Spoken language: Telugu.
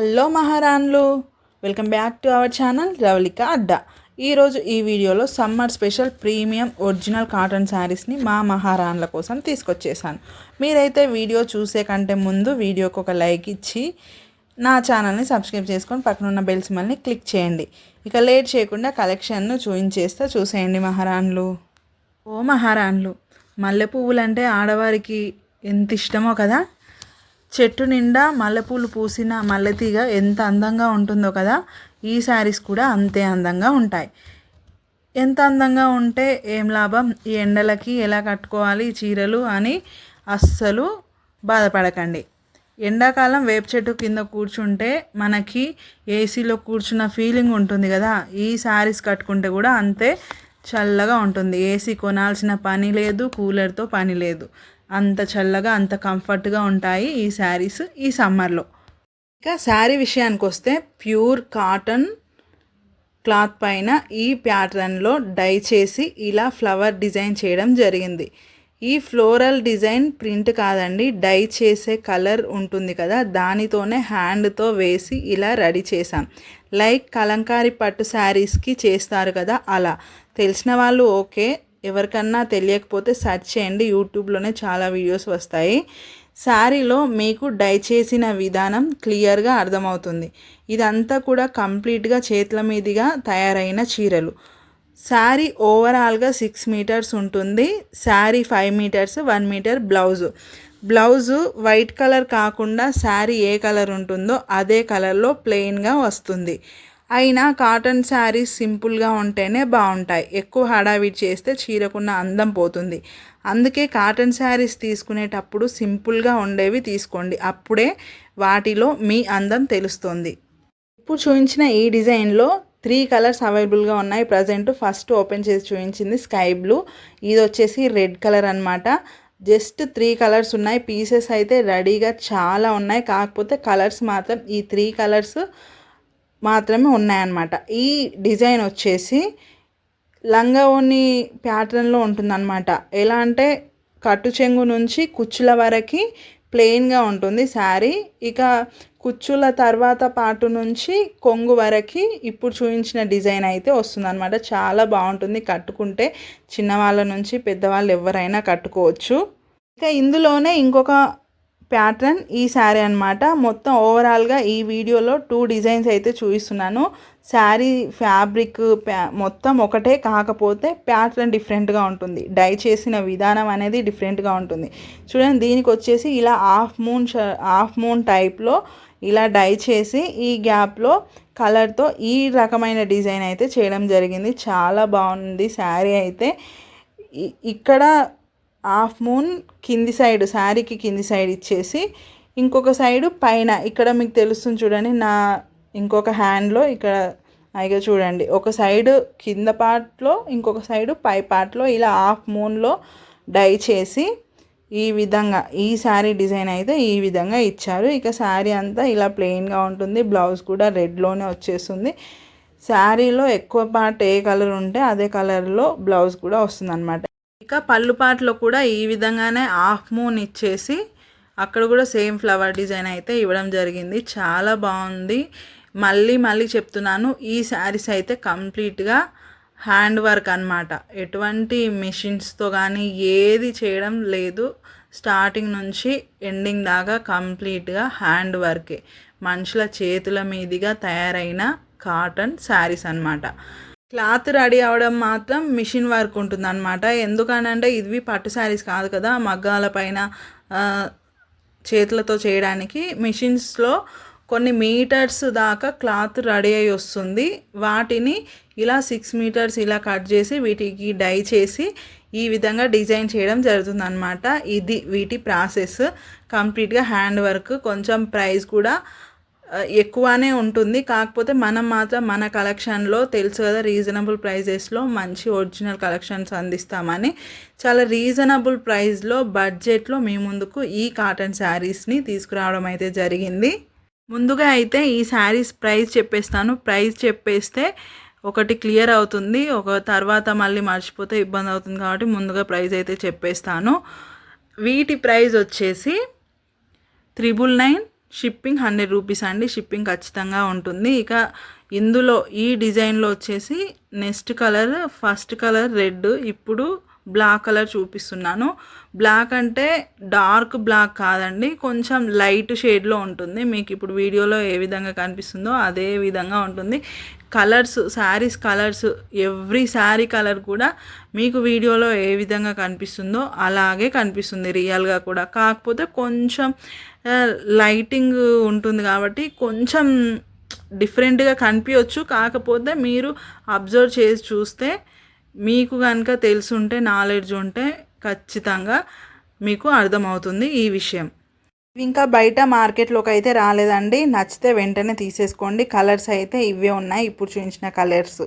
హలో మహారాణులు, welcome back to our channel Ravalika Adda. ఈరోజు ఈ వీడియోలో summer special premium original cotton శారీస్ని మా మహారాణుల కోసం తీసుకొచ్చేసాను. మీరైతే వీడియో చూసే కంటే ముందు వీడియోకి ఒక లైక్ ఇచ్చి నా ఛానల్ని సబ్స్క్రైబ్ చేసుకొని పక్కన ఉన్న బెల్ సింబల్ని క్లిక్ చేయండి. ఇక లేట్ చేయకుండా కలెక్షన్ను చూసేయండి మహారాణులు. ఓ మహారాణులు, మల్లె పువ్వులంటే ఆడవారికి ఎంత ఇష్టమో కదా. చెట్టు నిండా మల్లెపూలు పూసిన మల్లెతీగ ఎంత అందంగా ఉంటుందో కదా, ఈ శారీస్ కూడా అంతే అందంగా ఉంటాయి. ఎంత అందంగా ఉంటే ఏం లాభం, ఈ ఎండలకి ఎలా కట్టుకోవాలి చీరలు అని అస్సలు బాధపడకండి. ఎండాకాలం వేప చెట్టు కింద కూర్చుంటే మనకి ఏసీలో కూర్చున్న ఫీలింగ్ ఉంటుంది కదా, ఈ శారీస్ కట్టుకుంటే కూడా అంతే చల్లగా ఉంటుంది. ఏసీ కొనాల్సిన పని లేదు, కూలర్తో పని లేదు. అంత చల్లగా అంత కంఫర్ట్గా ఉంటాయి ఈ శారీస్ ఈ సమ్మర్లో. ఇక శారీ విషయానికి వస్తే ప్యూర్ కాటన్ క్లాత్ పైన ఈ ప్యాటర్న్లో డై చేసి ఇలా ఫ్లవర్ డిజైన్ చేయడం జరిగింది. ఈ ఫ్లోరల్ డిజైన్ ప్రింట్ కాదండి, డై చేసే కలర్ ఉంటుంది కదా, దానితోనే హ్యాండ్తో వేసి ఇలా రెడీ చేసాం. లైక్ కలంకారీ పట్టు శారీస్కి చేస్తారు కదా అలా. తెలిసిన వాళ్ళు ఓకే, ఎవరికన్నా తెలియకపోతే సెర్చ్ చేయండి, యూట్యూబ్లోనే చాలా వీడియోస్ వస్తాయి. శారీలో మీకు డై చేసిన విధానం క్లియర్గా అర్థమవుతుంది. ఇదంతా కూడా కంప్లీట్గా చేతుల మీదుగా తయారైన చీరలు. శారీ ఓవరాల్గా 6 మీటర్స్ ఉంటుంది. Sari 5 metres, 1 metre blouse white colour కాకుండా శారీ ఏ కలర్ ఉంటుందో అదే కలర్లో ప్లెయిన్గా వస్తుంది. అయినా కాటన్ శారీస్ సింపుల్గా ఉంటేనే బాగుంటాయి. ఎక్కువ హడావిడి చేస్తే చీరకున్న అందం పోతుంది. అందుకే కాటన్ శారీస్ తీసుకునేటప్పుడు సింపుల్గా ఉండేవి తీసుకోండి, అప్పుడే వాటిలో మీ అందం తెలుస్తుంది. ఇప్పుడు చూపించిన ఈ డిజైన్లో 3 కలర్స్ అవైలబుల్గా ఉన్నాయి ప్రజెంట్. ఫస్ట్ ఓపెన్ చేసి చూపించింది స్కై బ్లూ, ఇది వచ్చేసి రెడ్ కలర్ అనమాట. జస్ట్ 3 కలర్స్ ఉన్నాయి. పీసెస్ అయితే రెడీగా చాలా ఉన్నాయి, కాకపోతే కలర్స్ మాత్రం ఈ 3 కలర్స్ మాత్రమే ఉన్నాయన్నమాట. ఈ డిజైన్ వచ్చేసి లంగావోణి ప్యాటర్న్లో ఉంటుందన్నమాట. ఎలా అంటే కట్టు చెంగు నుంచి కుచ్చుల వరకు ప్లెయిన్గా ఉంటుంది శారీ. ఇక కుచ్చుల తర్వాత పాటు నుంచి కొంగు వరకు ఇప్పుడు చూపించిన డిజైన్ అయితే వస్తుందన్నమాట. చాలా బాగుంటుంది కట్టుకుంటే. చిన్నవాళ్ళ నుంచి పెద్దవాళ్ళు ఎవరైనా కట్టుకోవచ్చు. ఇక ఇందులోనే ఇంకొక ప్యాటర్న్ ఈ శారీ అనమాట. మొత్తం ఓవరాల్గా ఈ వీడియోలో 2 డిజైన్స్ అయితే చూపిస్తున్నాను. శారీ ఫ్యాబ్రిక్ మొత్తం ఒకటే, కాకపోతే ప్యాటర్న్ డిఫరెంట్గా ఉంటుంది. డై చేసిన విధానం అనేది డిఫరెంట్గా ఉంటుంది. చూడండి, దీనికి వచ్చేసి ఇలా హాఫ్ మూన్ టైప్లో ఇలా డై చేసి ఈ గ్యాప్లో కలర్తో ఈ రకమైన డిజైన్ అయితే చేయడం జరిగింది. చాలా బాగుంది శారీ అయితే. ఇక్కడ హాఫ్ మూన్ కింది సైడ్, శారీకి కింది సైడ్ ఇచ్చేసి ఇంకొక సైడు పైన, ఇక్కడ మీకు తెలుస్తుంది చూడండి, నా ఇంకొక హ్యాండ్లో ఇక్కడ అయిగా చూడండి, ఒక సైడు కింద పార్ట్లో ఇంకొక సైడు పై పార్ట్లో ఇలా హాఫ్ మూన్లో డై చేసి ఈ విధంగా ఈ శారీ డిజైన్ అయితే ఈ విధంగా ఇచ్చారు. ఇక శారీ అంతా ఇలా ప్లెయిన్గా ఉంటుంది. బ్లౌజ్ కూడా రెడ్లోనే వచ్చేస్తుంది. శారీలో ఎక్కువ పార్ట్ ఏ కలర్ ఉంటే అదే కలర్లో బ్లౌజ్ కూడా వస్తుంది అనమాట. ఇక పళ్ళు పాటలో కూడా ఈ విధంగానే హాఫ్ మూన్ ఇచ్చేసి అక్కడ కూడా సేమ్ ఫ్లవర్ డిజైన్ అయితే ఇవ్వడం జరిగింది. చాలా బాగుంది. మళ్ళీ చెప్తున్నాను, ఈ శారీస్ అయితే కంప్లీట్గా హ్యాండ్ వర్క్ అనమాట. ఎటువంటి మిషన్స్తో కానీ ఏది చేయడం లేదు. స్టార్టింగ్ నుంచి ఎండింగ్ దాకా కంప్లీట్గా హ్యాండ్ వర్కే. మనుషుల చేతుల మీదుగా తయారైన కాటన్ శారీస్ అనమాట. క్లాత్ రెడీ అవ్వడం మాత్రం మిషన్ వర్క్ ఉంటుంది అనమాట. ఎందుకనంటే ఇవి పట్టు శారీస్ కాదు కదా, మగ్గాల పైన చేతులతో చేయడానికి మిషన్స్లో కొన్ని మీటర్స్ దాకా క్లాత్ రెడీ అయ్యి వస్తుంది. వాటిని ఇలా 6 మీటర్స్ ఇలా కట్ చేసి వీటికి డై చేసి ఈ విధంగా డిజైన్ చేయడం జరుగుతుంది అనమాట. ఇది వీటి ప్రాసెస్. కంప్లీట్గా హ్యాండ్ వర్క్. కొంచెం ప్రైస్ కూడా ఎక్కువనే ఉంటుంది, కాకపోతే మనం మాత్రం మన కలెక్షన్లో తెలుసు కదా, రీజనబుల్ ప్రైజెస్లో మంచి ఒరిజినల్ కలెక్షన్స్ అందిస్తామని చాలా రీజనబుల్ ప్రైస్లో బడ్జెట్లో మీ ముందుకు ఈ కాటన్ శారీస్ని తీసుకురావడం అయితే జరిగింది. ముందుగా అయితే ఈ శారీస్ ప్రైస్ చెప్పేస్తాను. ప్రైస్ చెప్పేస్తే ఒకటి క్లియర్ అవుతుంది, ఒక తర్వాత మళ్ళీ మర్చిపోతే ఇబ్బంది అవుతుంది కాబట్టి ముందుగా ప్రైస్ అయితే చెప్పేస్తాను. వీటి ప్రైస్ వచ్చేసి 999 షిప్పింగ్ 100 రూపీస్ అండి. షిప్పింగ్ ఖచ్చితంగా ఉంటుంది. ఇక ఇందులో ఈ డిజైన్లో వచ్చేసి next colour, first colour red, ఇప్పుడు బ్లాక్ కలర్ చూపిస్తున్నాను. బ్లాక్ అంటే డార్క్ బ్లాక్ కాదండి, కొంచెం లైట్ షేడ్లో ఉంటుంది. మీకు ఇప్పుడు వీడియోలో ఏ విధంగా కనిపిస్తుందో అదే విధంగా ఉంటుంది. Colours, saris colours, every sari colour కూడా మీకు వీడియోలో ఏ విధంగా కనిపిస్తుందో అలాగే కనిపిస్తుంది రియల్గా కూడా. కాకపోతే కొంచెం లైటింగ్ ఉంటుంది కాబట్టి కొంచెం డిఫరెంట్గా కనిపించవచ్చు. కాకపోతే మీరు అబ్జర్వ్ చేసి చూస్తే, మీకు కనుక తెలుసుంటే, నాలెడ్జ్ ఉంటే ఖచ్చితంగా మీకు అర్థమవుతుంది ఈ విషయం. ఇంకా బయట మార్కెట్లోకి అయితే రాలేదండి. నచ్చితే వెంటనే తీసేసుకోండి. కలర్స్ అయితే ఇవే ఉన్నాయి, ఇప్పుడు చూపించిన కలర్స్.